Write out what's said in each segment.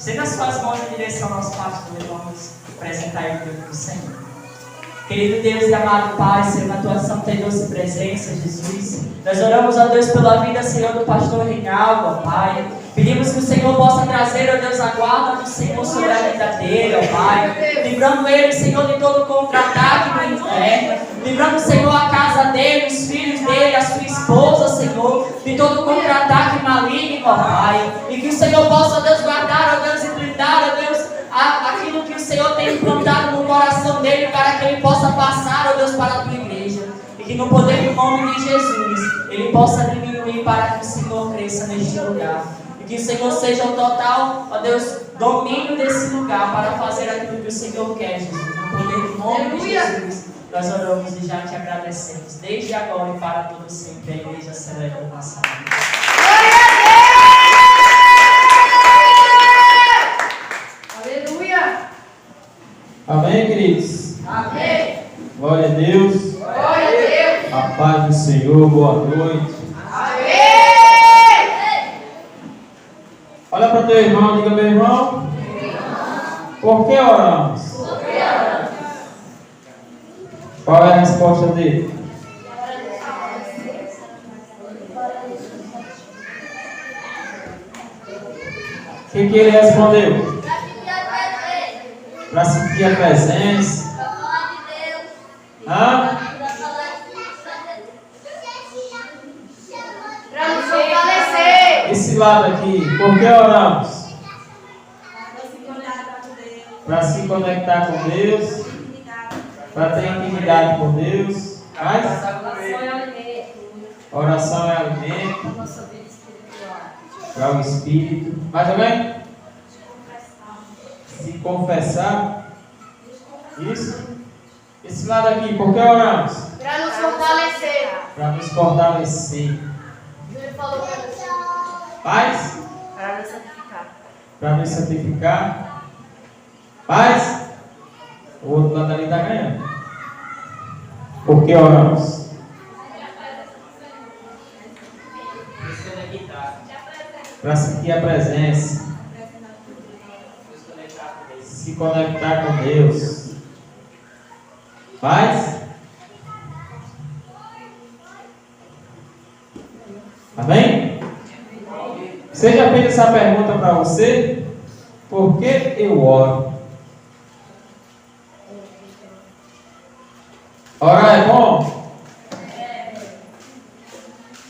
Estenda as suas mãos em direção ao nosso pastor e vamos apresentar ele diante do Senhor. Querido Deus e amado Pai, Senhor, na tua santa e doce presença, Jesus, nós oramos, ó Deus, pela vida, Senhor, do pastor Reinaldo, ó Pai. Pedimos que o Senhor possa trazer, ó Deus, a guarda do Senhor sobre a vida dele, ó Pai. Livrando ele, Senhor, de todo contra-ataque do inferno. Livrando, Senhor, a casa dele, os filhos dele, a sua esposa, Senhor, de todo contra-ataque maligno, ó Pai. E que o Senhor possa, ó Deus, guardar, ó Deus, e blindar, ó Deus, aquilo que o Senhor tem implantado no coração dele, para que ele possa passar, ó Deus, para a tua igreja. E que no poder do nome de Jesus, ele possa diminuir para que o Senhor cresça neste lugar. E que o Senhor seja o total, ó Deus, domínio desse lugar para fazer aquilo que o Senhor quer, Jesus. No poder do nome de Jesus, nós oramos e já te agradecemos. Desde agora e para todo sempre, a igreja celebra o nosso nome. Aleluia! Amém, queridos? Amém! Glória a Deus. Glória a Deus! A paz do Senhor, boa noite. Amém! Olha para teu irmão, diga: meu irmão, por que oramos? Qual é a resposta dele? O que ele respondeu? Para sentir a presença. Hã? Para nos fortalecer. Esse lado aqui, por que oramos? Para se conectar com Deus. Para ter intimidade com Deus. Mas oração é alimento. Para o Espírito. Mais alguém? Se confessar. Isso. Esse lado aqui, por que oramos? Para nos fortalecer. Para nos fortalecer. Ele falou para nos Paz? Para nos santificar. Para nos santificar. Paz? O outro lado ali está ganhando. Por que oramos? Para sentir a presença. Se conectar com Deus. Paz? Amém? Seja feita essa pergunta para você: por que eu oro? Orar é bom?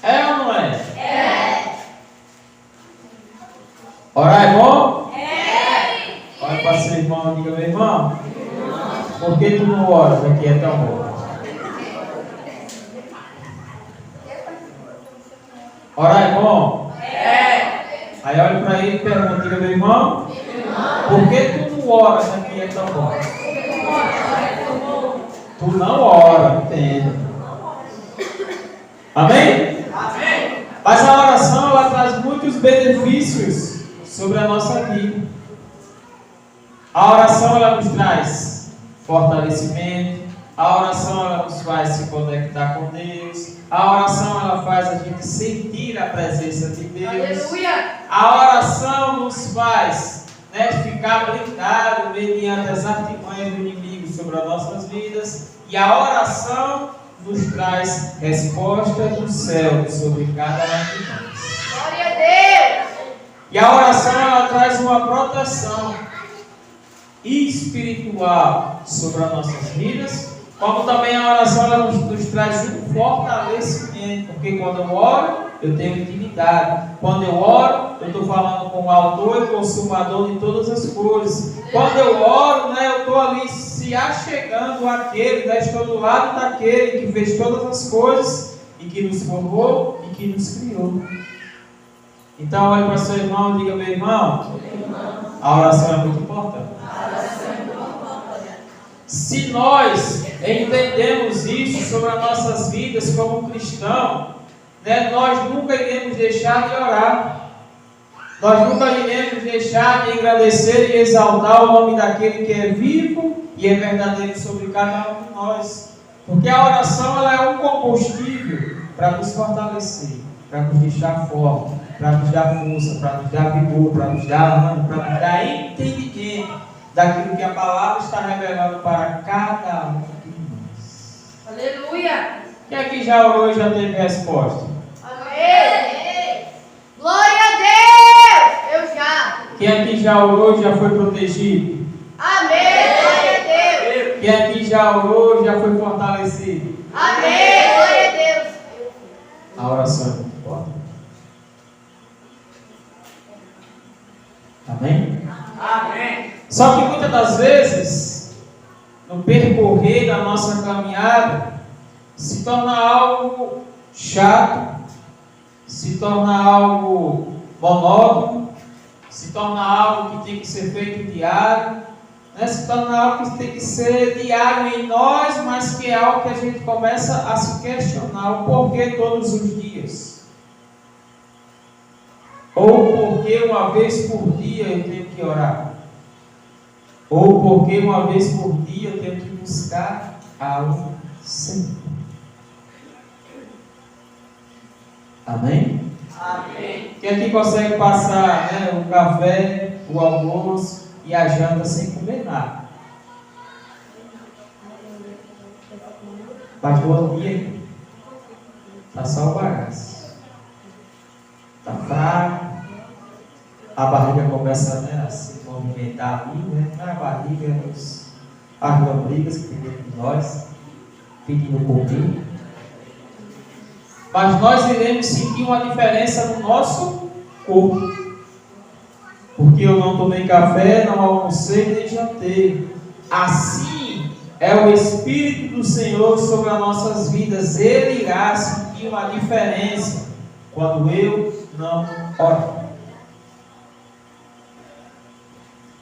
É ou não é? É. Orar é bom? É. Olha para seu irmão e diga: meu irmão, por que tu não oras? Aqui é tão bom. Orar é bom? É. Aí olha para ele e pergunta: diga: meu irmão, por que tu não oras? Aqui é tão bom. Tu não ora, entende? Amém? Amém. Mas a oração, ela traz muitos benefícios sobre a nossa vida. A oração, ela nos traz fortalecimento. A oração, ela nos faz se conectar com Deus. A oração, ela faz a gente sentir a presença de Deus. Aleluia. A oração nos faz ficar blindado mediante as artimanhas do inimigo sobre as nossas vidas. E a oração nos traz resposta do céu sobre cada um de nós. Glória a Deus. E a oração, ela traz uma proteção espiritual sobre as nossas vidas, como também a oração, ela nos traz um fortalecimento, porque quando eu oro, eu tenho intimidade. Quando eu oro, eu estou falando com o autor e consumador de todas as coisas. Quando eu oro, eu estou ali se achegando àquele, estou do lado daquele que fez todas as coisas e que nos formou e que nos criou. Então, olhe para seu irmão e diga: meu irmão, a oração é muito importante. Se nós entendemos isso sobre as nossas vidas como cristãos, nós nunca iremos deixar de orar. Nós nunca iremos deixar de agradecer e exaltar o nome daquele que é vivo e é verdadeiro sobre cada um de nós. Porque a oração, ela é um combustível para nos fortalecer, para nos deixar forte, para nos dar força, para nos dar vigor, para nos dar ânimo, para nos dar entendimento daquilo que a palavra está revelando para cada um de nós. Aleluia. Quem aqui já orou e já teve resposta? Amém. Glória a Deus. Eu já. Quem aqui já orou e já foi protegido? Amém. Glória a Deus. Quem aqui já orou e já foi fortalecido? Amém. Glória a Deus. A oração é muito forte. Amém? Amém. Só que muitas das vezes, no percorrer da nossa caminhada, se torna algo chato, se torna algo monótono, se torna algo que tem que ser feito diário, né? Se torna algo que tem que ser diário em nós, mas que é algo que a gente começa a se questionar o porquê todos os dias. Ou porque uma vez por dia eu tenho que orar. Ou porque uma vez por dia eu tenho que buscar ao Senhor. Amém? Amém. Quem aqui consegue passar, né, o café, o almoço e a janta sem comer nada? Mas bom dia. Está só o bagaço. Está fraco. A barriga começa, né, a se movimentar ali, né? Não é a barriga, é as lombrigas que tem dentro de nós, pedindo comer. Mas nós iremos sentir uma diferença no nosso corpo. Porque eu não tomei café, não almocei nem jantei. Assim é o Espírito do Senhor sobre as nossas vidas. Ele irá sentir uma diferença quando eu não oro.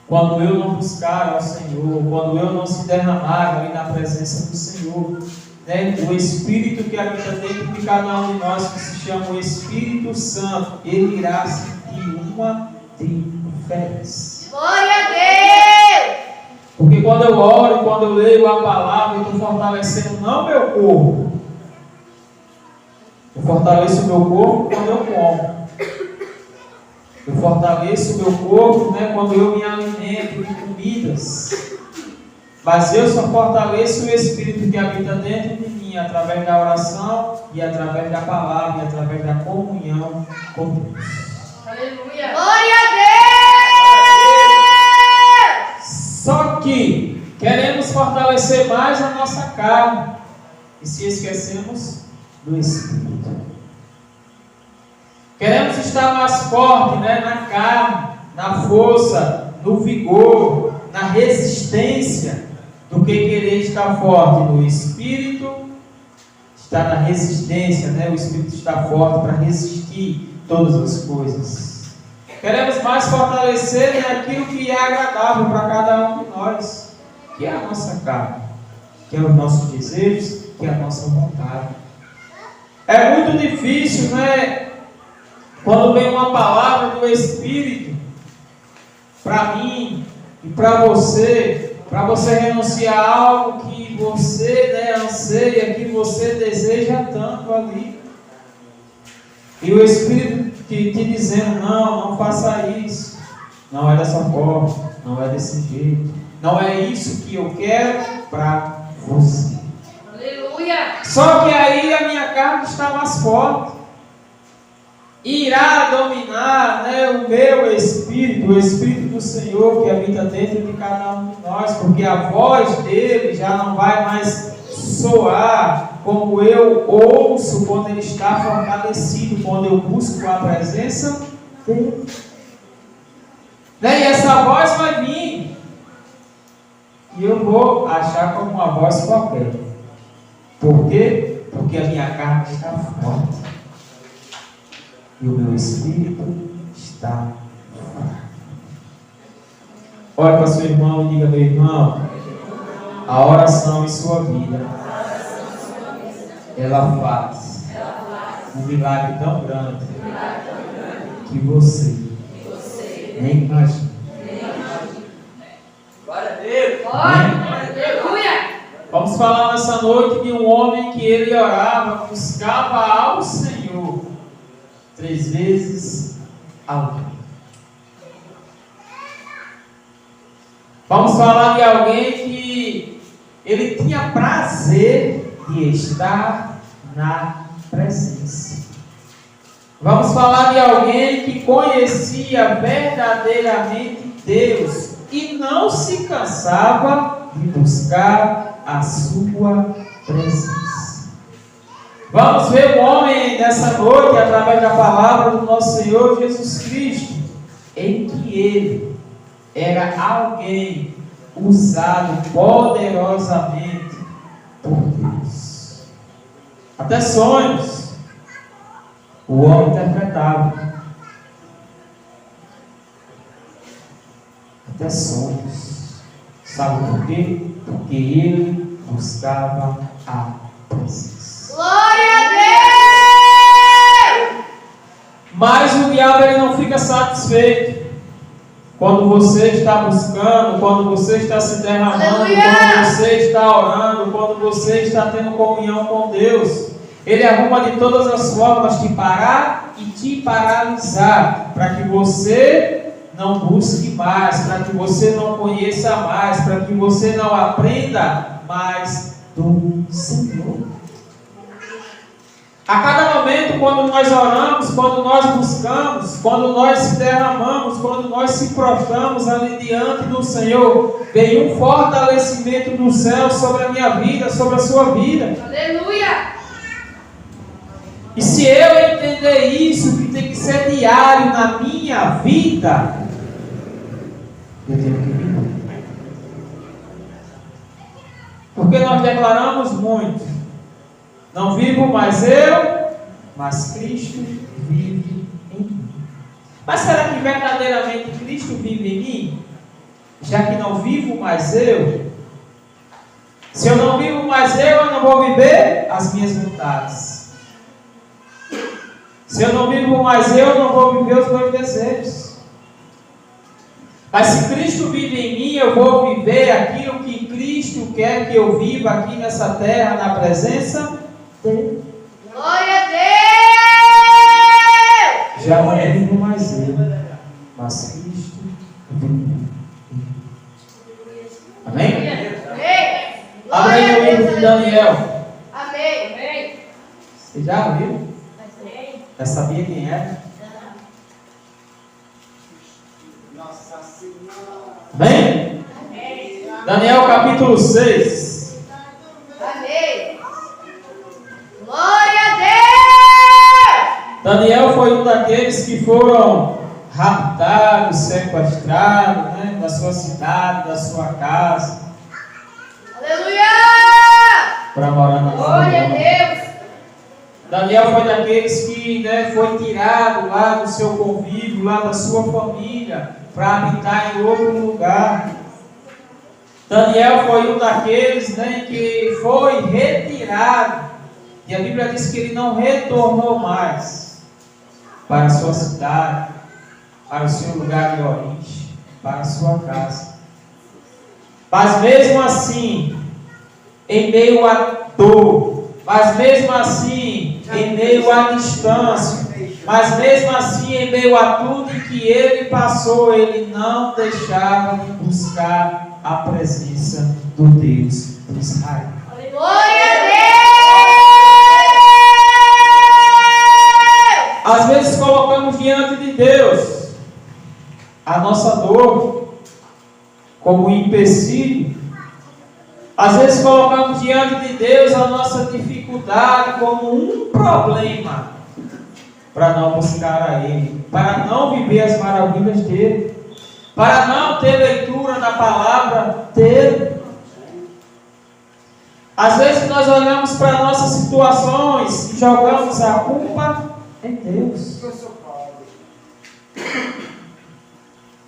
Quando eu não buscar ao Senhor, quando eu não se derramar ali na presença do Senhor, né? O Espírito que habita dentro de cada um de nós, que se chama o Espírito Santo, ele irá sentir uma diferença. Glória a Deus. Porque quando eu oro, quando eu leio a palavra, eu estou fortalecendo não meu corpo. Eu fortaleço o meu corpo quando eu como. Eu fortaleço o meu corpo, né, quando eu me alimento de comidas. Mas eu só fortaleço o Espírito que habita dentro de mim através da oração e através da palavra e através da comunhão com Deus. Aleluia. Glória a Deus. Só que queremos fortalecer mais a nossa carne e se esquecemos do Espírito. Queremos estar mais forte, né, na carne, na força, no vigor, na resistência, do que querer estar forte no Espírito. Está na resistência, né? O Espírito está forte para resistir todas as coisas. Queremos mais fortalecer, né, aquilo que é agradável para cada um de nós, que é a nossa carne, que é os nossos desejos, que é a nossa vontade. É muito difícil, né? Quando vem uma palavra do Espírito para mim e para você renunciar a algo que você, né, anseia, que você deseja tanto ali. E o Espírito te dizendo, não faça isso. Não é dessa forma, não é desse jeito. Não é isso que eu quero para você. Aleluia. Só que aí a minha carne está mais forte. Irá dominar, né, o meu espírito, o Espírito do Senhor que habita dentro de cada um de nós, porque a voz dele já não vai mais soar como eu ouço quando ele está fortalecido, quando eu busco a presença dele. Né? E essa voz vai vir e eu vou achar como uma voz qualquer. Por quê? Porque a minha carne está forte. E o meu espírito está fraco. Olhe para seu irmão e diga, meu irmão, a oração em sua vida, ela faz um milagre tão grande que você nem imagina. Glória a Deus. Aleluia. Vamos falar nessa noite de um homem que ele orava, buscava ao Senhor. 3 vezes alguém. Vamos falar de alguém que ele tinha prazer de estar na presença. Vamos falar de alguém que conhecia verdadeiramente Deus e não se cansava de buscar a sua presença. Vamos ver o homem nessa noite através da palavra do nosso Senhor Jesus Cristo, em que ele era alguém usado poderosamente por Deus. Até sonhos o homem interpretava. Até sonhos. Sabe por quê? Porque ele buscava a presença. Glória a Deus! Mas o diabo ele não fica satisfeito. Quando você está buscando, quando você está se derramando, Aleluia! quando você está orando, quando você está tendo comunhão com Deus, ele arruma de todas as formas de parar e te paralisar, para que você não busque mais, para que você não conheça mais, para que você não aprenda mais do Senhor. A cada momento, quando nós oramos, quando nós buscamos, quando nós se derramamos, quando nós se prostramos ali diante do Senhor, vem um fortalecimento do céu sobre a minha vida, sobre a sua vida. Aleluia! E se eu entender isso, que tem que ser diário na minha vida, eu tenho que viver. Porque nós declaramos muito: não vivo mais eu, mas Cristo vive em mim. Mas será que verdadeiramente Cristo vive em mim? Já que não vivo mais eu, se eu não vivo mais eu não vou viver as minhas vontades. Se eu não vivo mais eu não vou viver os meus desejos. Mas se Cristo vive em mim, eu vou viver aquilo que Cristo quer que eu viva aqui nessa terra, na presença dele. Glória a Deus! Já não vivo mais eu, mas Cristo vive em mim. Amém? Amém! Abra aí o livro de Daniel. Amém! Amém! Você já viu? Já sabia quem era? Amém? Daniel capítulo 6. Amém! Glória a Deus! Daniel foi um daqueles que foram raptados, sequestrados, né, da sua cidade, da sua casa, Aleluia! para morar na Glória a Deus! Daniel foi daqueles que, né, foi tirado lá do seu convívio, lá da sua família, para habitar em outro lugar. Daniel foi um daqueles, né, que foi retirado, e a Bíblia diz que ele não retornou mais para a sua cidade, para o seu lugar de origem, para a sua casa. Mas mesmo assim, em meio à dor, mas mesmo assim, em meio à distância, mas mesmo assim, em meio a tudo que ele passou, ele não deixava de buscar a presença do Deus de Israel. Glória a Deus! Às vezes colocamos diante de Deus a nossa dor como um empecilho. Às vezes colocamos diante de Deus a nossa dificuldade como um problema para não buscar a Ele, para não viver as maravilhas dEle, para não ter leitura da palavra dEle. Às vezes nós olhamos para nossas situações e jogamos a culpa em Deus.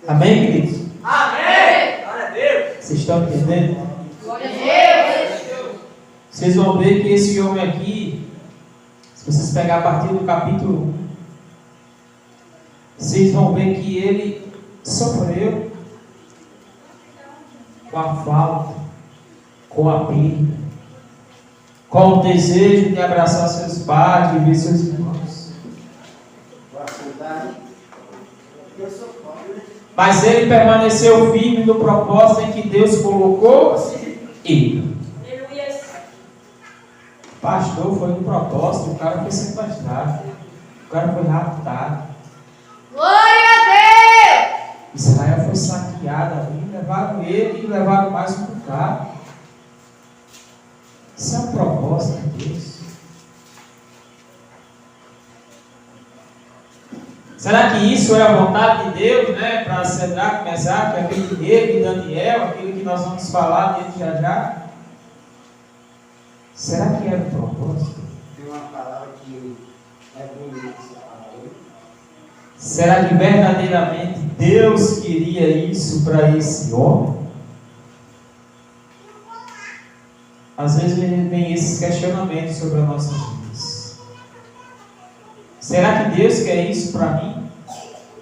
Amém, queridos? Amém! Glória a Deus! Vocês estão entendendo? Glória a Deus! Vocês vão ver que esse homem aqui, se vocês pegar a partir do capítulo 1, vocês vão ver que ele sofreu com a falta, com a perda, com o desejo de abraçar seus pais, de ver seus irmãos. Mas ele permaneceu firme no propósito em que Deus colocou ele. Pastor, foi no propósito, o cara foi sequestrado, o cara foi raptado. Glória a Deus! Israel foi saqueado ali, levaram ele e levaram mais um bocado. Isso é um propósito de Deus. Será que isso é a vontade de Deus, né? Para Cedraque, Mesaque, aquele rei de Daniel, aquele que nós vamos falar dele já já? Será que era o propósito? Tem uma palavra que é bonita essa palavra. Será que verdadeiramente Deus queria isso para esse homem? Às vezes vem esses questionamentos sobre as nossas vidas. Será que Deus quer isso para mim?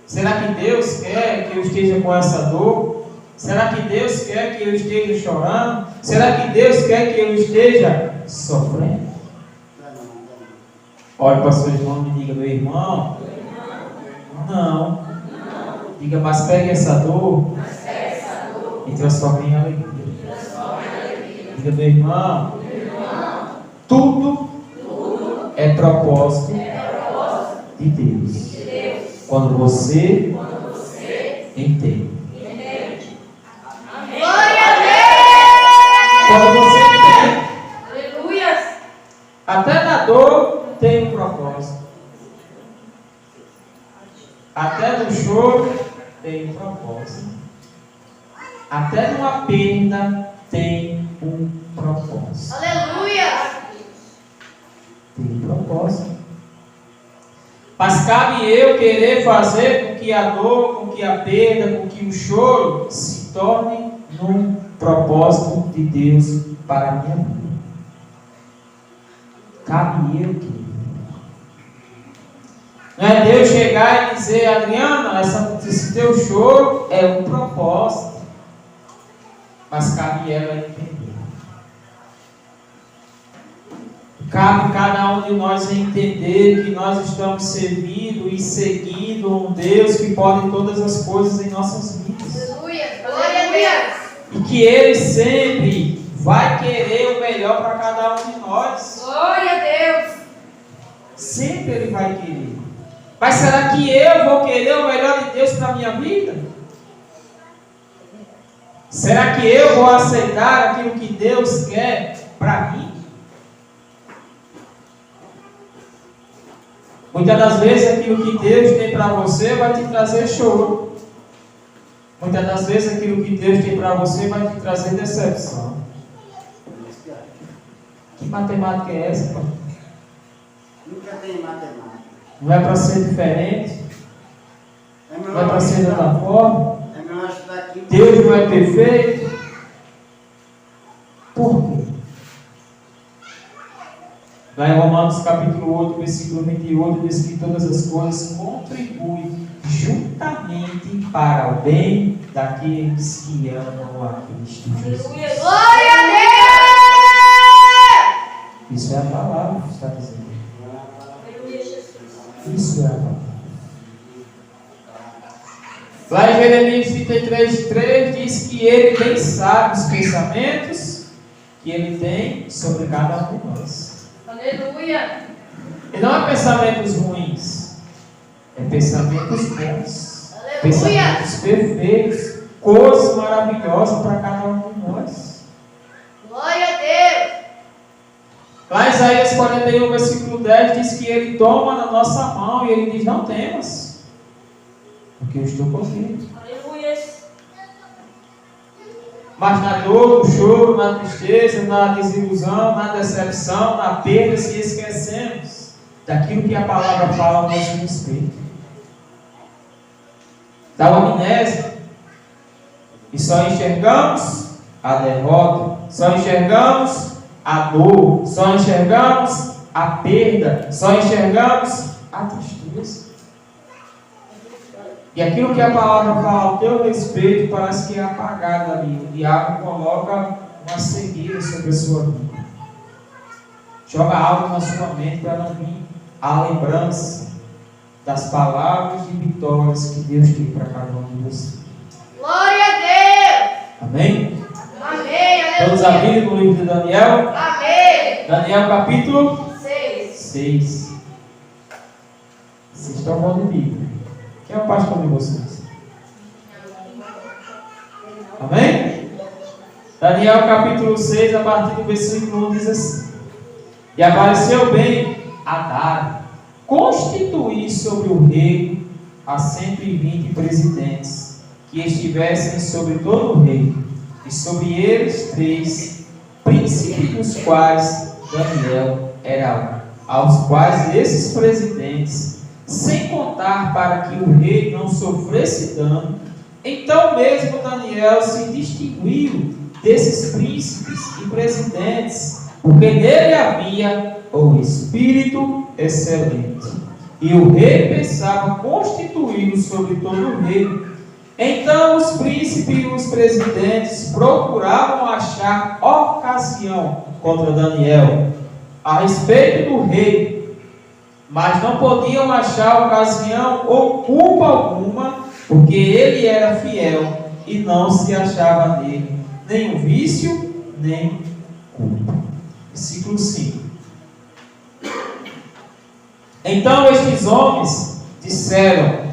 Será que Deus quer que eu esteja com essa dor? Será que Deus quer que eu esteja chorando? Será que Deus quer que eu esteja sofrendo? Olhe para o seu irmão e diga: meu irmão, não. Diga: mas pegue essa dor e transforme em alegria. Diga: meu irmão, tudo é propósito de Deus. Quando você entende. Glória a Quando você entende. Deus! Aleluia! Até na dor tem um propósito. Até no choro tem um propósito. Até numa perda tem um propósito. Aleluia! Tem um propósito. Mas cabe eu querer fazer com que a dor, com que a perda, com que o choro se torne num propósito de Deus para a minha vida. Cabe eu querer. Não é Deus chegar e dizer: Adriana, esse teu choro é um propósito. Mas cabe ela entender. Cabe cada um de nós entender que nós estamos servindo e seguindo um Deus que pode todas as coisas em nossas vidas. Aleluia! Glória a Deus! E que Ele sempre vai querer o melhor para cada um de nós. Glória a Deus! Sempre Ele vai querer. Mas será que eu vou querer o melhor de Deus para a minha vida? Será que eu vou aceitar aquilo que Deus quer para mim? Muitas das vezes aquilo que Deus tem para você vai te trazer choro. Muitas das vezes aquilo que Deus tem para você vai te trazer decepção. Que matemática é essa, pai? Nunca tem matemática. Não é para ser diferente? É Não é para ser de outra forma? É melhor estudar aqui. Deus não é perfeito? Por quê? Lá em Romanos capítulo 8, versículo 28, diz que todas as coisas contribuem juntamente para o bem daqueles que amam a Cristo Jesus. Glória a Deus! Isso é a palavra que está dizendo. Isso é a palavra. Lá em Jeremias 33:3 diz que Ele bem sabe os pensamentos que Ele tem sobre cada um de nós. Aleluia! E não é pensamentos ruins, é pensamentos bons, Aleluia! pensamentos perfeitos, coisas maravilhosas para cada um de nós. Glória a Deus! Lá em Isaías 41, versículo 10 diz que Ele toma na nossa mão e Ele diz: não temas, porque eu estou contigo. Aleluia! Mas na dor, no choro, na tristeza, na desilusão, na decepção, na perda, se esquecemos daquilo que a palavra fala a nosso respeito. Da amnésia. E só enxergamos a derrota, só enxergamos a dor, só enxergamos a perda, só enxergamos a tristeza. E aquilo que a palavra fala ao teu respeito parece que é apagado ali. O diabo coloca uma cegueira sobre a sua vida. Joga algo na sua mente para não vir a lembrança das palavras de vitórias que Deus tem para cada um de vocês. Vamos abrir no livro de Daniel. Amém. Daniel capítulo 6. 6. Vocês estão bom de Bíblia. Quem é o pastor de vocês? Amém? Daniel capítulo 6, a partir do versículo 1 diz assim: E apareceu bem Adar constituir sobre o reino a 120 presidentes, que estivessem sobre todo o reino, e sobre eles 3 príncipes, dos quais Daniel era um, aos quais esses presidentes, sem contar para que o rei não sofresse dano, então mesmo Daniel se distinguiu desses príncipes e presidentes, porque nele havia o espírito excelente. E o rei pensava constituí-lo sobre todo o reino. Então os príncipes e os presidentes procuravam achar ocasião contra Daniel a respeito do rei, mas não podiam achar ocasião ou culpa alguma, porque ele era fiel e não se achava nele nem vício, nem culpa. Versículo 5. Então estes homens disseram: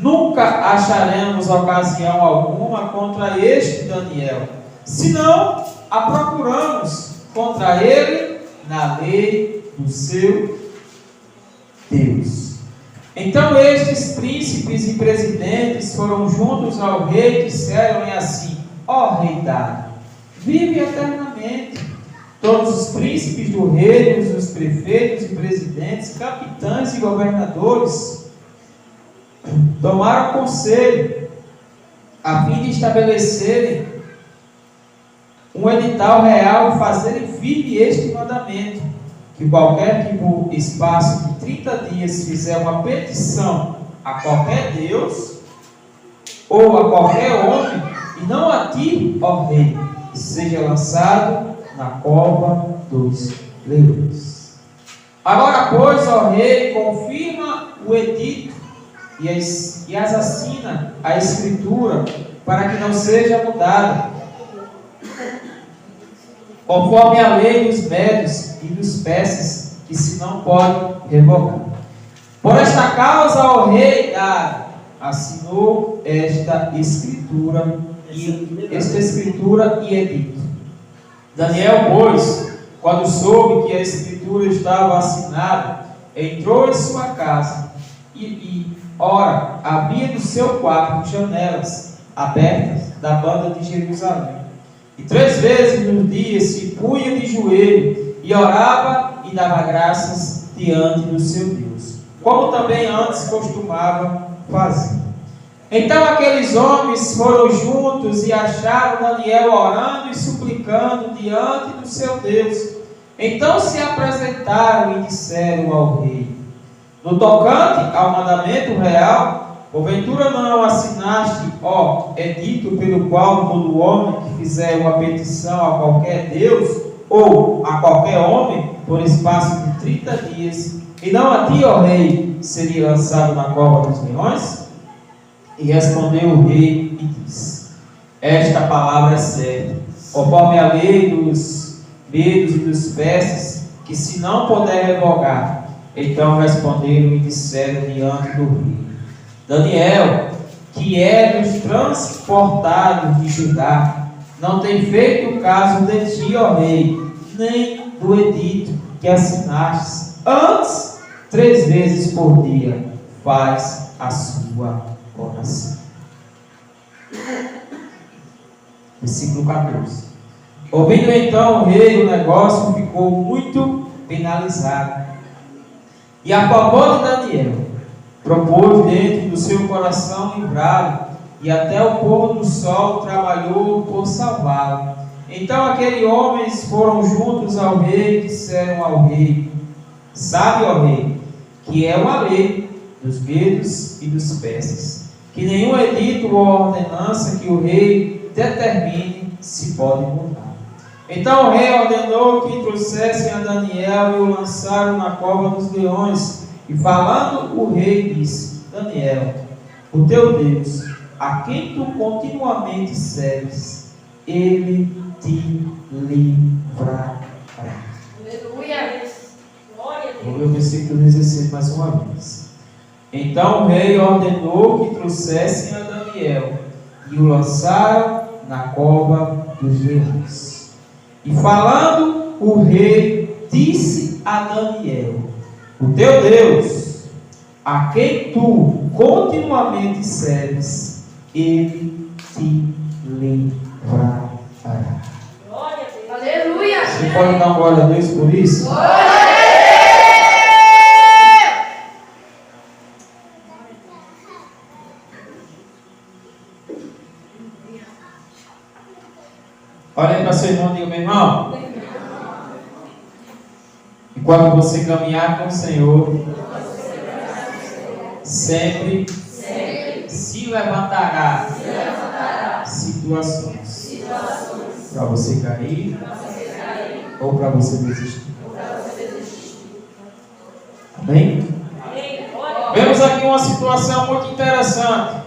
Nunca acharemos ocasião alguma contra este Daniel, senão a procuramos contra ele na lei do seu Deus. Então estes príncipes e presidentes foram juntos ao rei e disseram-lhe assim: Ó rei Dário, vive eternamente. Todos os príncipes do reino, os prefeitos e presidentes, capitães e governadores tomaram conselho a fim de estabelecerem um edital real e fazerem firme este mandamento: que qualquer que por espaço de 30 dias fizer uma petição a qualquer Deus ou a qualquer homem, e não a ti, ó rei, seja lançado na cova dos leões. Agora, pois, ó rei, confirma o edito e as assina a escritura, para que não seja mudada, conforme a lei dos médios e dos persas, que se não pode revogar. Por esta causa, ó rei Dário assinou esta escritura e edito. Daniel, pois, quando soube que a escritura estava assinada, entrou em sua casa ora, havia no seu quarto janelas abertas da banda de Jerusalém. E 3 vezes no dia se punha de joelho e orava e dava graças diante do seu Deus, como também antes costumava fazer. Então aqueles homens foram juntos e acharam Daniel orando e suplicando diante do seu Deus. Então se apresentaram e disseram ao rei: No tocante ao mandamento real, porventura não assinaste, ó edito, pelo qual todo homem que fizer uma petição a qualquer Deus ou a qualquer homem por espaço de 30 dias, e não a ti, ó rei, seria lançado na cova dos leões? E respondeu o rei e disse: Esta palavra é certa, conforme a lei dos medos e dos persas, que se não puder revogar. Então responderam e disseram diante do rei: Daniel, que é dos transportados de Judá, não tem feito caso de ti, ó rei, nem do edito que assinastes. Antes, 3 vezes por dia faz a sua oração. Versículo 14. Ouvindo então o rei o negócio, ficou muito penalizado, e a favor de Daniel propôs dentro do seu coração livrá-lo, e até o pôr do sol trabalhou por salvá-lo. Então aqueles homens foram juntos ao rei e disseram ao rei: Sabe, ó rei, que é uma lei dos medos e dos persas, que nenhum edito ou ordenança que o rei determine se pode mudar. Então o rei ordenou que trouxessem a Daniel e o lançaram na cova dos leões. E falando o rei disse: Daniel, o teu Deus, a quem tu continuamente serves, Ele te livrará. Aleluia. Glória a Vou Deus. ler o versículo 16 mais uma vez. Então o rei ordenou que trouxessem a Daniel e o lançaram na cova dos leões. E falando, o rei disse a Daniel: o teu Deus, a quem tu continuamente serves, ele te livrará. Glória a Deus. Aleluia. Você pode dar uma glória a Deus por isso? Glória a Deus. Olha aí para seu irmão e diga: meu irmão, enquanto você caminhar com o Senhor, sempre se levantará situações para você cair ou para você desistir. Amém? Amém. Glória a Deus. Vemos aqui uma situação muito interessante,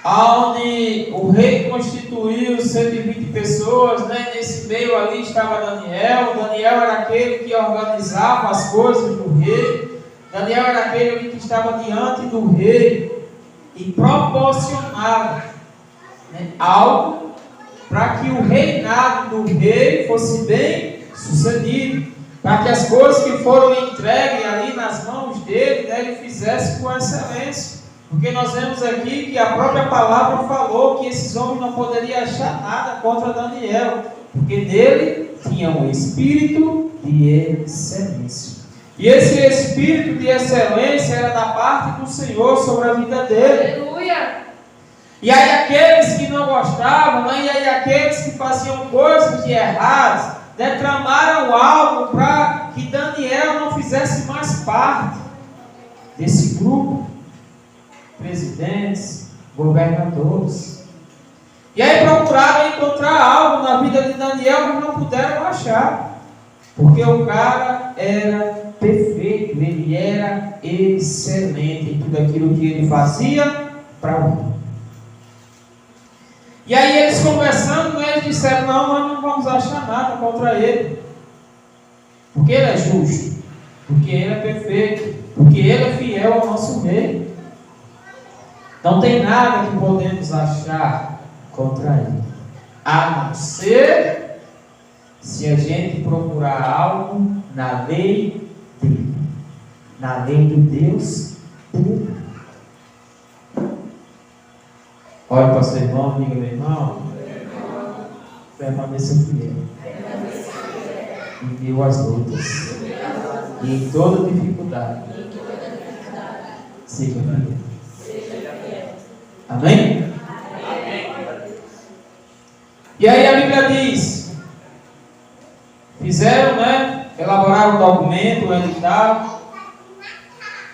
onde o rei constituiu 120 pessoas, né? Nesse meio ali estava Daniel. Daniel era aquele que organizava as coisas do rei. Daniel era aquele que estava diante do rei e proporcionava, né, algo para que o reinado do rei fosse bem sucedido, para que as coisas que foram entregues ali nas mãos dele, né, ele fizesse com excelência. Porque nós vemos aqui que a própria palavra falou que esses homens não poderiam achar nada contra Daniel, porque nele tinha um espírito de excelência. E esse espírito de excelência era da parte do Senhor sobre a vida dele. Aleluia. E aí aqueles que não gostavam, né, e aí aqueles que faziam coisas de erradas, né, tramaram algo para que Daniel não fizesse mais parte desse grupo. Presidentes, governadores. E aí procuraram encontrar algo na vida de Daniel, mas não puderam achar. Porque o cara era perfeito, ele era excelente em tudo aquilo que ele fazia para o mundo. E aí eles conversando, eles disseram: não, nós não vamos achar nada contra ele. Porque ele é justo, porque ele é perfeito, porque ele é fiel ao nosso rei. Não tem nada que podemos achar contra ele, a não ser se a gente procurar algo na lei dele, na lei do Deus dele. Olha para seu irmão, diga: meu irmão, permaneça fiel em meio às lutas e em toda dificuldade, seja fiel. Amém? E aí a Bíblia diz: fizeram, né? Elaboraram um documento, um edital,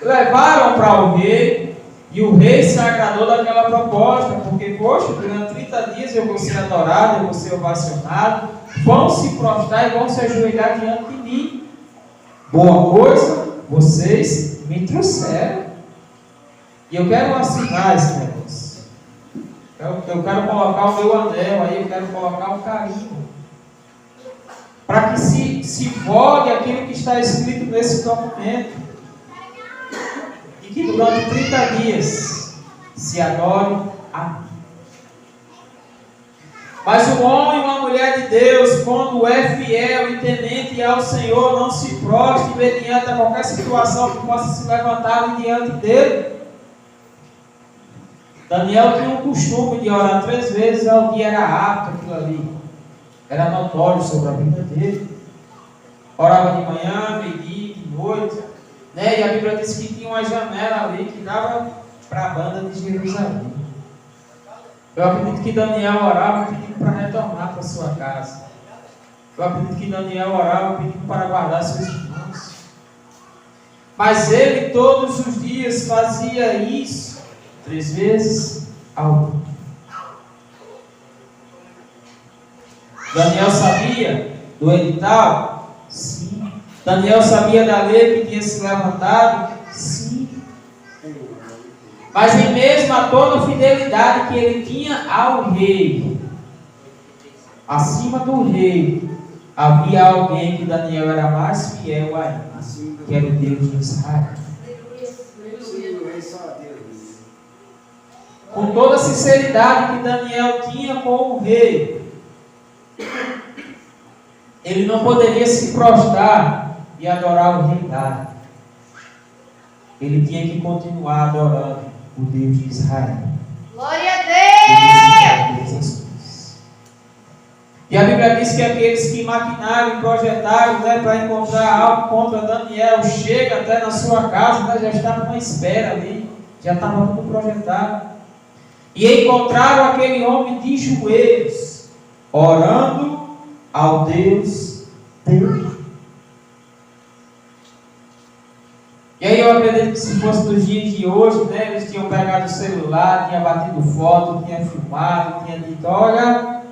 levaram para o rei, e o rei se agradou daquela proposta, porque, poxa, durante 30 dias eu vou ser adorado, eu vou ser ovacionado, vão se prostrar e vão se ajoelhar diante de mim. Boa coisa, vocês me trouxeram. E eu quero assinar esse negócio. Eu quero colocar o meu anel aí, eu quero colocar o carimbo. Para que se vogue aquilo que está escrito nesse documento. E que durante 30 dias se adore a mim. Mas um homem e uma mulher de Deus, quando é fiel e temente ao Senhor, não se prostre mediante a qualquer situação que possa se levantar diante dele. Daniel tinha um costume de orar 3 vezes ao dia, era apto aquilo ali. Era notório sobre a vida dele. Orava de manhã, meio-dia, de noite. Né? E a Bíblia diz que tinha uma janela ali que dava para a banda de Jerusalém. Eu acredito que Daniel orava pedindo para retornar para sua casa. Eu acredito que Daniel orava pedindo para guardar seus irmãos. Mas ele todos os dias fazia isso 3 vezes ao dia. Daniel sabia do edital? Sim. Daniel sabia da lei que tinha se levantado? Sim. Mas em mesmo a toda a fidelidade que ele tinha ao rei, acima do rei, havia alguém que Daniel era mais fiel ainda, que era o Deus de Israel. Com toda a sinceridade que Daniel tinha com o rei, ele não poderia se prostrar e adorar o rei Dário. Ele tinha que continuar adorando o Deus de Israel. Glória a Deus! E a Bíblia diz que aqueles que maquinaram e projetaram, para encontrar algo contra Daniel, chega até na sua casa, já estava na espera ali, já estava tudo projetado. E encontraram aquele homem de joelhos, orando ao Deus dele. E aí eu acredito que se fosse dos dias de hoje, eles tinham pegado o celular, tinham batido foto, tinham filmado, tinham dito, olha,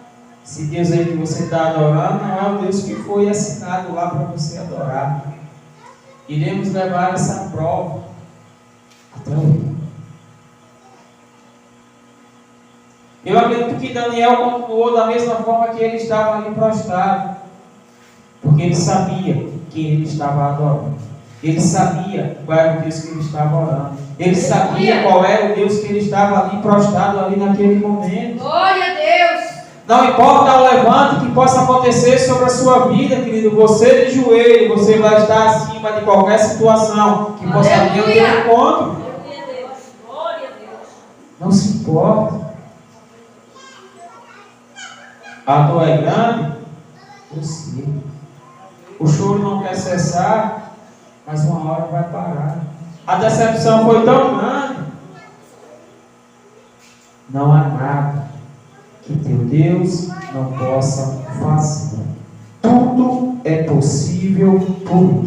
esse Deus aí que você está adorando não é o Deus que foi assinado lá para você adorar. Iremos levar essa prova até o fim. Eu acredito que Daniel continuou da mesma forma que ele estava ali prostrado, porque ele sabia que ele estava adorando. Ele sabia qual era o Deus que ele estava orando. Ele sabia qual era o Deus que ele estava ali prostrado ali naquele momento. Glória a Deus! Não importa o levante que possa acontecer sobre a sua vida, querido, você de joelho, você vai estar acima de qualquer situação que possa vir ao teu encontro. Não se importa. A dor é grande? Eu sei. O choro não quer cessar, mas uma hora vai parar. A decepção foi tão grande. Não há nada que teu Deus não possa fazer. Tudo é possível por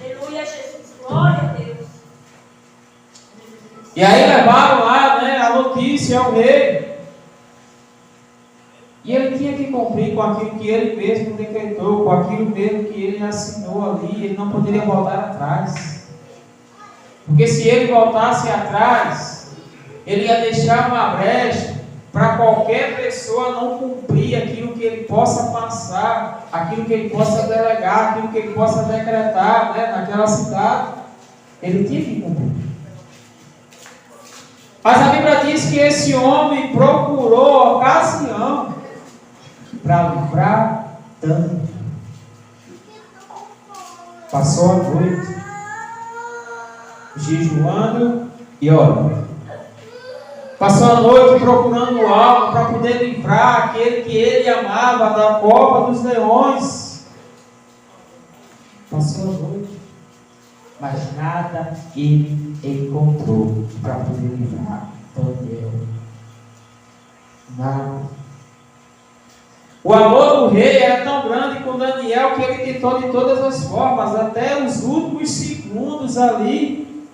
Ele. Aleluia, Jesus. Glória a Deus. E aí levaram lá, a notícia ao rei. E ele tinha que cumprir com aquilo que ele mesmo decretou, com aquilo mesmo que ele assinou ali. Ele não poderia voltar atrás. Porque se ele voltasse atrás, ele ia deixar uma brecha para qualquer pessoa não cumprir aquilo que ele possa passar, aquilo que ele possa delegar, aquilo que ele possa decretar, naquela cidade. Ele tinha que cumprir. Mas a Bíblia diz que esse homem procurou ocasião para livrar Daniel. Passou a noite jejuando e orando. Passou a noite procurando algo para poder livrar aquele que ele amava da cova dos leões. Passou a noite, mas nada ele encontrou para poder livrar Daniel. Nada. O amor do rei era tão grande com Daniel que ele tentou de todas as formas, até os últimos segundos ali,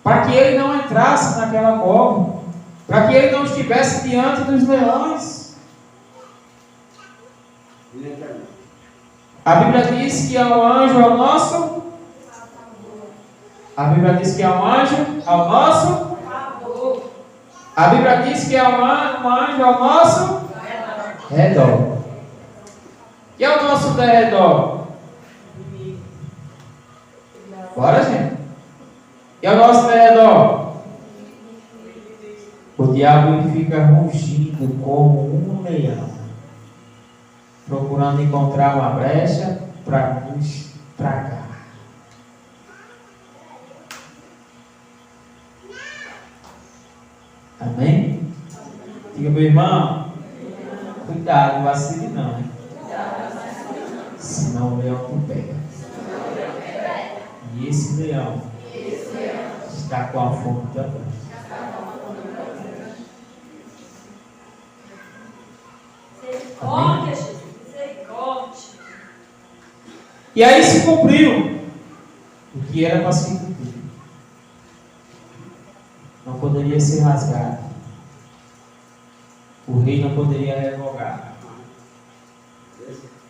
para que ele não entrasse naquela cova, para que ele não estivesse diante dos leões. A Bíblia diz que é um anjo ao nosso. A Bíblia diz que é um anjo ao nosso. A Bíblia diz que é um anjo ao nosso redor. E ao nosso derredor? Bora, gente. E ao nosso derredor? O diabo ele fica rugindo como um leão, procurando encontrar uma brecha para nos tragar. Amém? Diga, meu irmão, cuidado, vacile não, hein? Senão o leão te pega. E esse leão está com a fome também. Misericórdia, Jesus. Misericórdia. E aí se cumpriu o que era para se cumprir. Não poderia ser rasgado. O rei não poderia revogar.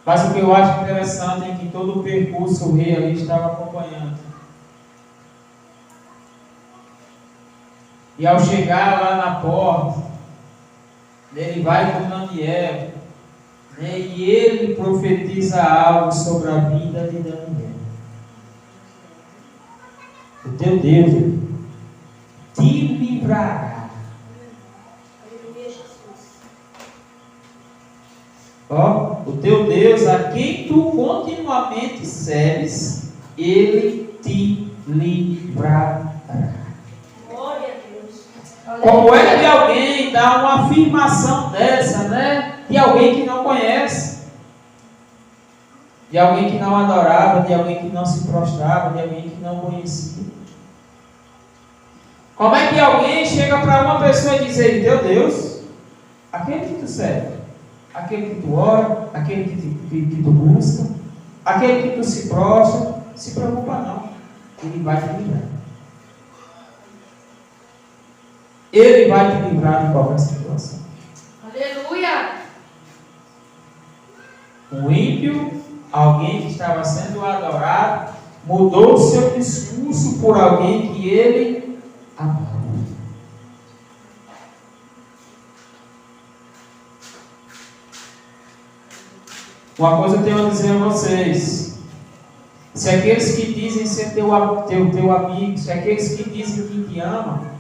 Mas o que eu acho interessante é que todo o percurso o rei ali estava acompanhando. E ao chegar lá na porta, ele vai com Daniel, né, e ele profetiza algo sobre a vida de Daniel. O teu Deus te livrará. Ó, o teu Deus, a quem tu continuamente serves, ele te livrará. Glória a Deus. Como é que alguém dá uma afirmação dessa, né? De alguém que não conhece, de alguém que não adorava, de alguém que não se prostrava, de alguém que não conhecia. Como é que alguém chega para uma pessoa e diz: ei, teu Deus, aquele que tu serve, aquele que tu ora, aquele que tu busca, aquele que tu se prostra, se preocupa não, ele vai te livrar. Ele vai te livrar de qualquer situação. Aleluia. O ímpio, alguém que estava sendo adorado, mudou o seu discurso por alguém que ele amava. Uma coisa eu tenho a dizer a vocês: se aqueles que dizem ser teu amigo, se aqueles que dizem que te amam,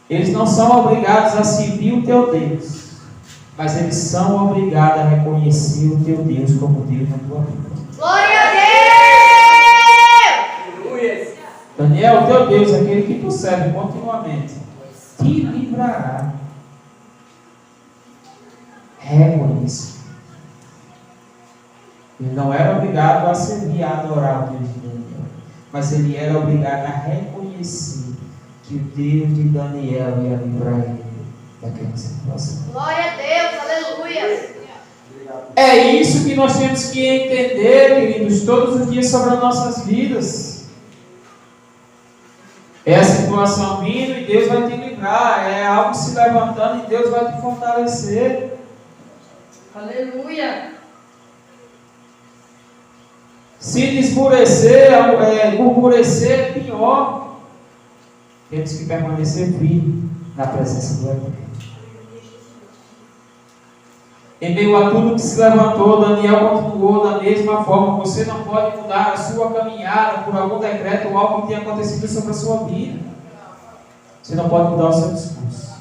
eles não são obrigados a servir o teu Deus, mas eles são obrigados a reconhecer o teu Deus como Deus na tua vida. Glória a Deus. Daniel, o teu Deus, aquele que tu serve continuamente, te livrará. Reconheça. Ele não era obrigado a servir, a adorar o Deus de Daniel, mas ele era obrigado a reconhecer que o Deus de Daniel ia livrar ele daquela situação. Glória a Deus. Aleluia. É isso que nós temos que entender, queridos, todos os dias sobre as nossas vidas. É a situação vindo e Deus vai te livrar. É algo se levantando e Deus vai te fortalecer. Aleluia. Se desmurecer, murmurecer é pior. Temos que permanecer firme na presença do Eterno. Em meio a tudo que se levantou, Daniel continuou da mesma forma. Você não pode mudar a sua caminhada por algum decreto ou algo que tenha acontecido sobre a sua vida. Você não pode mudar o seu discurso.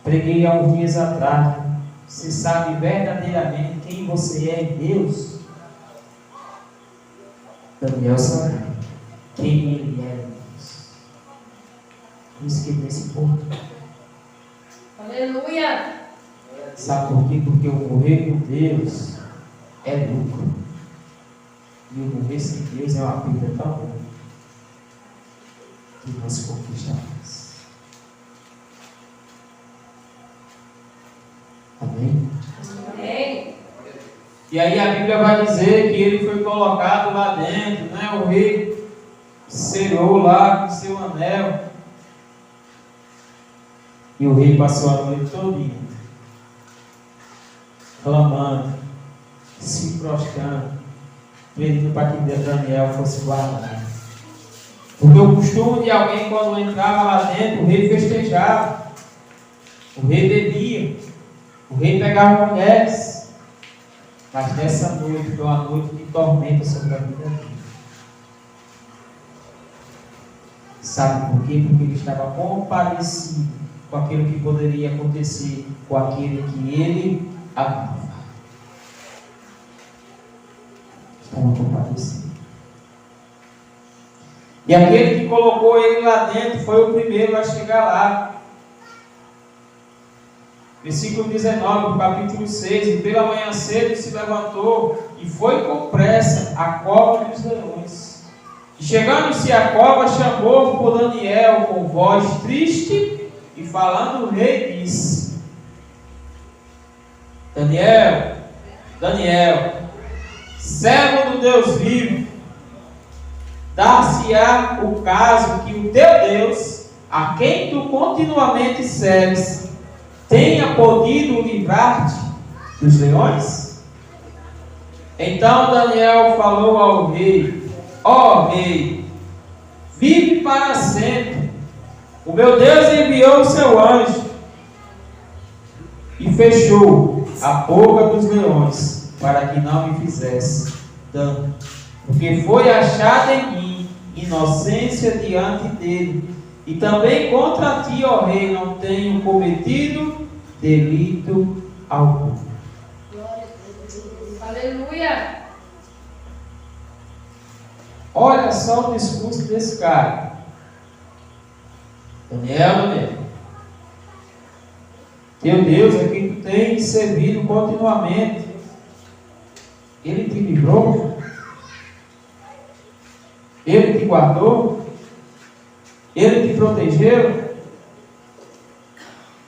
Preguei há uns dias atrás. Você sabe verdadeiramente quem você é em Deus? Daniel sabe quem ele é em Deus. Por isso que ele nesse ponto. Aleluia. Sabe por quê? Porque o morrer com Deus é lucro. E o morrer sem Deus é uma perda tão grande que não se conquista mais. Amém? Amém. E aí a Bíblia vai dizer que ele foi colocado lá dentro, né? O rei selou lá com seu anel. E o rei passou a noite todinha clamando, se prostrando, pedindo para que Daniel fosse guardado. Porque o costume de alguém, quando entrava lá dentro, o rei festejava, o rei bebia, o rei pegava mulheres. Mas nessa noite foi uma noite de tormenta sobre a vida dele. Sabe por quê? Porque ele estava compadecido com aquilo que poderia acontecer com aquele que ele amava. Estava compadecido. E aquele que colocou ele lá dentro foi o primeiro a chegar lá. Versículo 19, do capítulo 6. E pela manhã cedo se levantou e foi com pressa à cova dos leões. E chegando-se à cova, chamou por Daniel com voz triste. E falando, o rei disse: Daniel, Daniel, servo do Deus vivo, dar-se-á o caso que o teu Deus, a quem tu continuamente serves, tenha podido livrar-te dos leões? Então Daniel falou ao rei: ó rei, vive para sempre. O meu Deus enviou o seu anjo e fechou a boca dos leões, para que não me fizesse dano. Porque foi achada em mim inocência diante dele. E também contra ti, ó rei, não tenho cometido delito algum. Aleluia. Olha só o discurso desse cara. Daniel, teu Deus é quem tu tens servido continuamente. Ele te livrou? Ele te guardou? Ele te protegeu?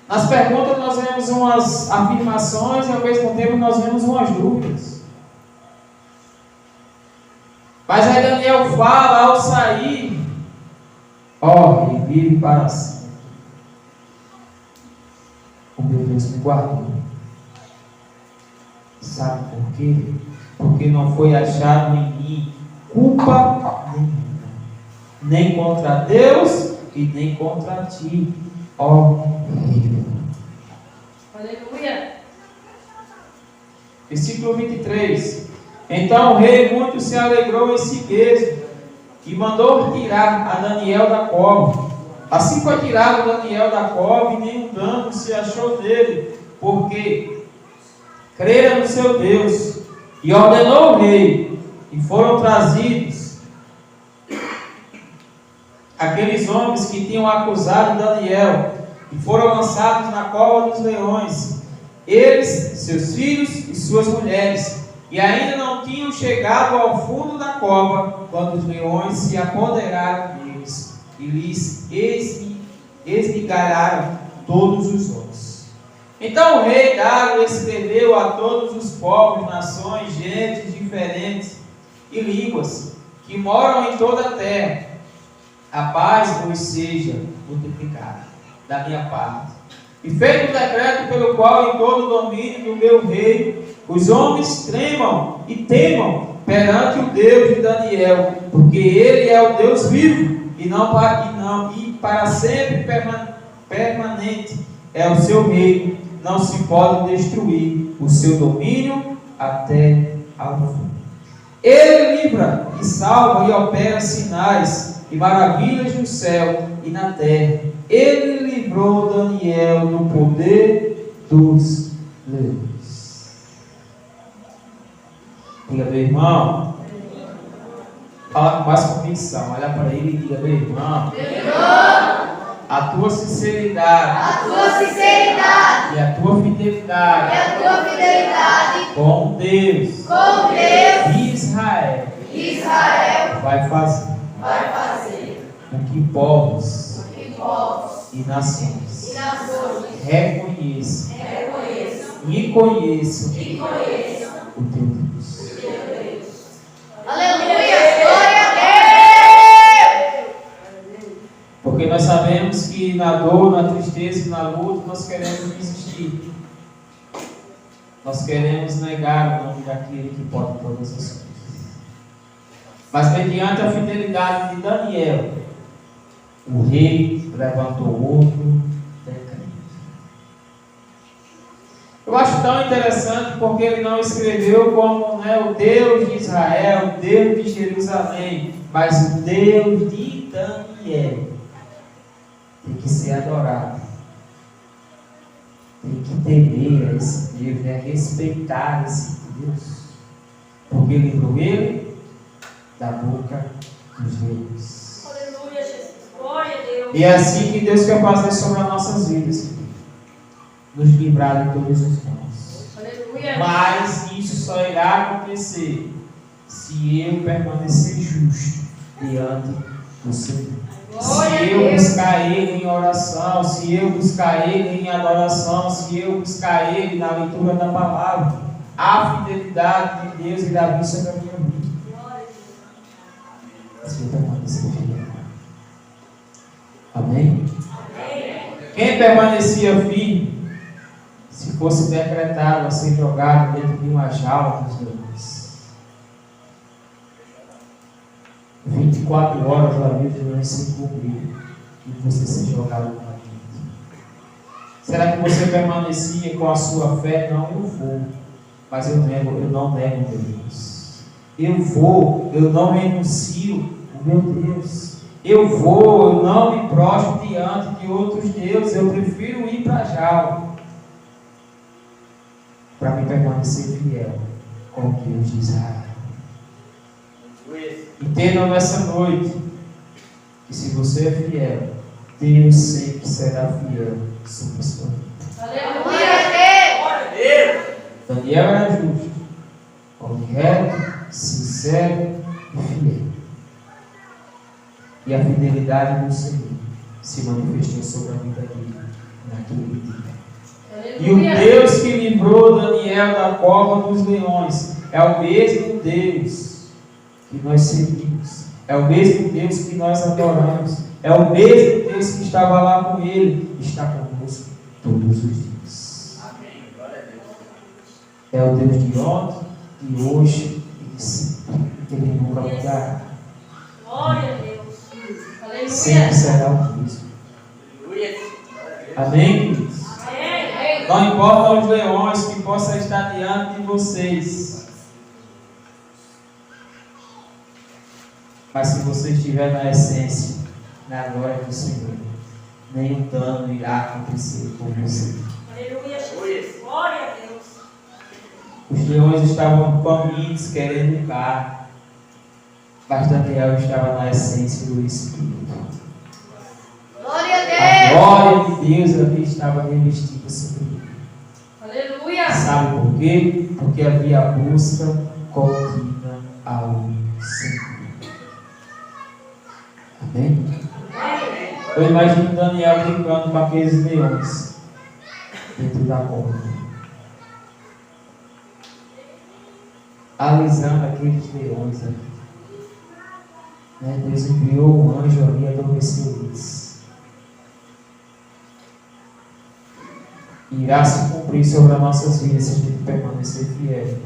Nas perguntas nós vemos umas afirmações e ao mesmo tempo nós vemos umas dúvidas. Mas aí Daniel fala ao sair: ó, ele vive para sempre. O meu Deus me guardou. Sabe por quê? Porque não foi achado em mim culpa nenhuma, nem contra Deus e nem contra ti, ó rei. Aleluia. Versículo 23. Então o rei muito se alegrou em si mesmo e mandou tirar a Daniel da cova. Assim foi tirado Daniel da cova e nenhum dano se achou dele, porque crera no seu Deus. E ordenou o rei, e foram trazidos aqueles homens que tinham acusado Daniel, e foram lançados na cova dos leões, eles, seus filhos e suas mulheres, e ainda não tinham chegado ao fundo da cova, quando os leões se apoderaram deles, e lhes esmigalharam todos os ossos. Então o rei Dário escreveu a todos os povos, nações, gentes diferentes e línguas, que moram em toda a terra: a paz vos seja multiplicada da minha parte. E feito o decreto pelo qual em todo o domínio do meu rei os homens tremam e temam perante o Deus de Daniel, porque ele é o Deus vivo e para sempre permanente é o seu reino, não se pode destruir o seu domínio até ao fim. Ele livra e salva e opera sinais e maravilhas no céu e na terra. Ele livrou Daniel do poder dos leões. Diga, meu irmão, fala com mais convicção, olha para ele e diga, meu irmão, a tua sinceridade e a tua fidelidade com Deus de Israel vai fazer com que povos e nações reconheçam e conheçam o teu Deus. Aleluia. Glória a Deus. Porque nós sabemos que na dor, na tristeza e na luta nós queremos desistir. Nós queremos negar o nome daquele que pode todas as coisas. Mas mediante a fidelidade de Daniel, o rei levantou outro decreto. Eu acho tão interessante porque ele não escreveu como o Deus de Israel, o Deus de Jerusalém, mas o Deus de Daniel. Tem que ser adorado. Tem que temer a esse Deus, respeitar esse Deus. Porque livrou ele da boca dos leões. Aleluia, Jesus. Glória a Deus. E é assim que Deus quer fazer sobre as nossas vidas. Nos livrar de todos os males. Aleluia. Mas isso só irá acontecer se eu permanecer justo diante do Senhor. Se eu buscar Ele em oração, se eu buscar Ele em adoração, se eu buscar Ele na leitura da palavra, a fidelidade de Deus irá vir sobre a minha vida. Se eu permanecer fiel. Amém? Quem permanecia firme, se fosse decretado a ser jogado dentro de uma jaula dos leões. 24 horas a vida não se cumprir e você ser jogado na vida. Será que você permanecia com a sua fé? Não, eu vou. Mas eu não nego meu Deus. Eu vou, eu não renuncio o meu Deus. Eu vou, eu não me prostro diante de outros deuses. Eu prefiro ir para a jaula para me permanecer fiel com o Deus de Israel. Entendam nessa noite que se você é fiel, Deus sempre será fiel sobre a sua vida. Aleluia. Daniel era justo, homem reto, sincero e fiel. E a fidelidade do Senhor se manifestou sobre a vida dele naquele dia. E o Deus que livrou Daniel da cova dos leões é o mesmo Deus que nós servimos, é o mesmo Deus que nós adoramos, é o mesmo Deus que estava lá com ele, está conosco todos os dias. Amém. Glória a Deus. É o Deus de ontem, de hoje e de sempre. Ele nunca mudará. Glória a Deus. Aleluia. Sempre será o mesmo. Amém, queridos? Amém. Não importam os leões que possam estar diante de vocês. Mas se você estiver na essência, na glória do Senhor, nenhum dano irá acontecer com você. Aleluia, Jesus. Glória a Deus. Os leões estavam famintos, querendo carne. Mas Daniel estava na essência do Espírito. Glória a A Deus. glória de Deus ali estava revestida sobre ele. Aleluia. Sabe por quê? Porque havia busca contínua ao Senhor. Amém? Eu imagino Daniel brincando com aqueles leões dentro da cova, alisando aqueles leões ali. Deus enviou um anjo ali e adormeceu eles. Irá se cumprir sobre as nossas vidas se a gente permanecer fiel.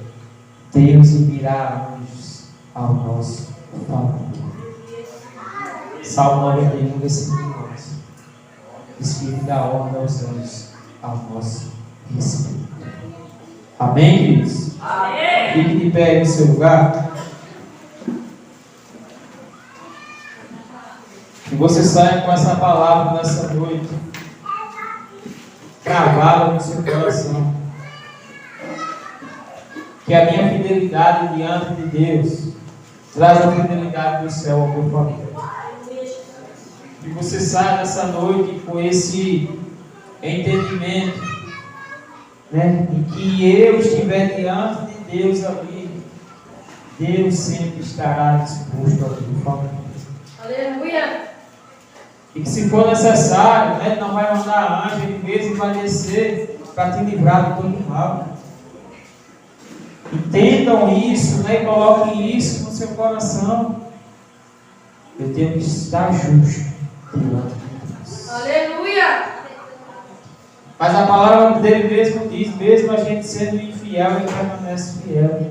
Deus enviará anjos ao nosso favor. Salmo 91, versículo 11. Diz que ele dá ordem aos anjos ao nosso respeito. Amém, queridos? Amém. Fique de pé no seu lugar. Que você saia com essa palavra nessa noite, gravada no seu coração. Que a minha fidelidade diante de Deus traz a fidelidade do céu ao meu família. Que você saia nessa noite com esse entendimento, em que eu estiver diante de Deus ali, Deus sempre estará disposto a me família. Aleluia. E que se for necessário, não vai mandar anjo, ele mesmo vai descer para te livrar de todo mal. Entendam isso, e coloquem isso no seu coração. Eu tenho que estar justo diante de Deus. Aleluia. Mas a palavra dele mesmo diz, mesmo a gente sendo infiel, ele permanece fiel.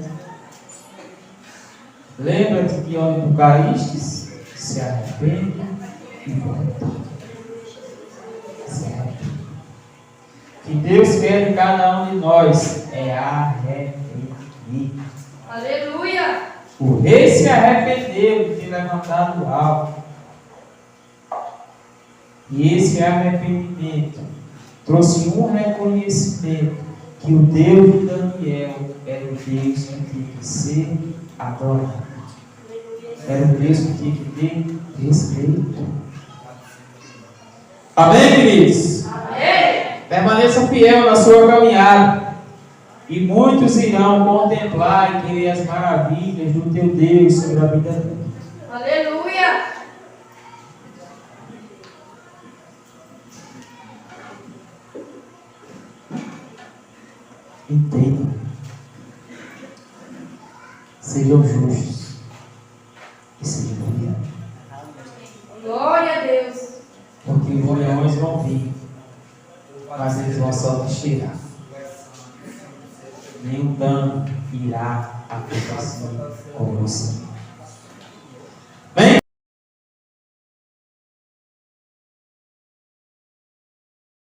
Lembra-te de onde tu caíste, se arrepende e volta. Certo? O que Deus quer de cada um de nós é arrepender. Aleluia. O rei se arrependeu de ter levantado o alvo. E esse arrependimento trouxe um reconhecimento que o Deus de Daniel era o Deus que tinha que ser adorado. Era o Deus que tinha que ter respeito. Amém, queridos? Amém. Permaneça fiel na sua caminhada. E muitos irão contemplar e querer as maravilhas do teu Deus sobre a vida dele. Aleluia. Entendam. Sejam justos e sejam fiéis. Glória a Deus. Porque os leões vão vir, mas eles vão só te tirar. Nenhum dano irá acontecer com você.